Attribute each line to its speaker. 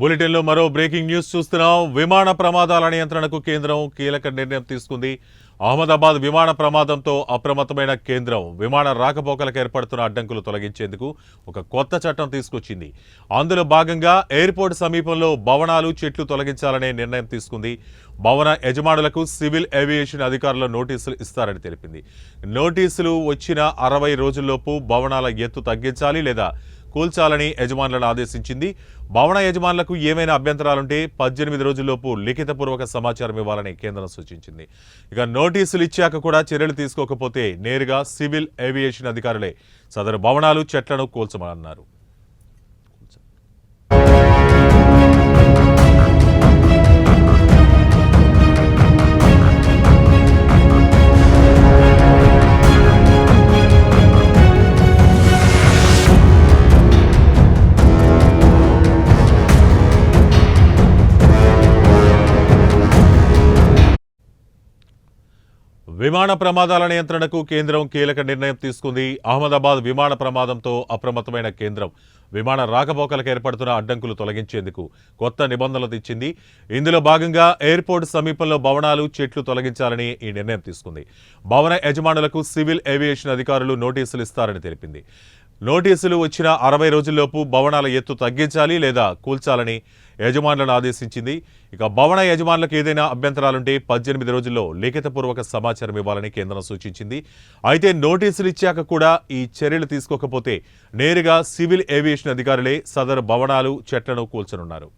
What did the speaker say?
Speaker 1: బులెటిన్లో మరో breaking news చూస్తున్నాం. విమాన ప్రమాదాల నియంత్రణకు కేంద్రం కీలక నిర్ణయం తీసుకుంది. అహ్మదాబాద్ విమాన ప్రమాదంతో అప్రమత్తమైన కేంద్రం విమాన రాకపోకలకు ఏర్పడుతున్న అడ్డంకులు తొలగించేందుకు ఒక కొత్త చట్టం తీసుకొచ్చింది. అందులో భాగంగా ఎయిర్పోర్ట్ సమీపంలో భవనాలు, చెట్లు తొలగించాలనే నిర్ణయం తీసుకుంది. భవన యజమానులకు సివిల్ ఏవియేషన్ అధికారులు నోటీసులు ఇస్తారని తెలిపింది. నోటీసులు వచ్చిన 60 రోజుల్లోపు భవనాల ఎత్తు తగ్గించాలి లేదా కూల్చాలని యజమానులను ఆదేశించింది. భవన యజమానులకు ఏమైనా అభ్యంతరాలుంటే 18 రోజుల్లోపు లిఖితపూర్వక సమాచారం ఇవ్వాలని కేంద్రం సూచించింది. ఇక నోటీసులు ఇచ్చాక కూడా చర్యలు తీసుకోకపోతే నేరుగా సివిల్ ఏవియేషన్ అధికారులే సదరు భవనాలు, చెట్లను కూల్చమన్నారు. విమాన ప్రమాదాల నియంత్రణకు కేంద్రం కీలక నిర్ణయం తీసుకుంది. అహ్మదాబాద్ విమాన ప్రమాదంతో అప్రమత్తమైన కేంద్రం విమాన రాకపోకలకు ఏర్పడుతున్న అడ్డంకులు తొలగించేందుకు కొత్త నిబంధనలు తెచ్చింది. ఇందులో భాగంగా ఎయిర్పోర్ట్ సమీపంలో భవనాలు, చెట్లు తొలగించాలని ఈ నిర్ణయం తీసుకుంది. భవన యజమానులకు సివిల్ ఏవియేషన్ అధికారులు నోటీసులు ఇస్తారని తెలిపింది. నోటీసులు వచ్చిన 60 రోజుల్లోపు భవనాల ఎత్తు తగ్గించాలి లేదా కూల్చాలని యజమానులను ఆదేశించింది. ఇక భవన యజమానులకు ఏదైనా అభ్యంతరాలుంటే 18 రోజుల్లో లిఖితపూర్వక సమాచారం ఇవ్వాలని కేంద్రం సూచించింది. అయితే నోటీసులు ఇచ్చాక కూడా ఈ చర్యలు తీసుకోకపోతే నేరుగా సివిల్ ఏవియేషన్ అధికారులే సదరు భవనాలు, చెట్లను కూల్చనున్నారు.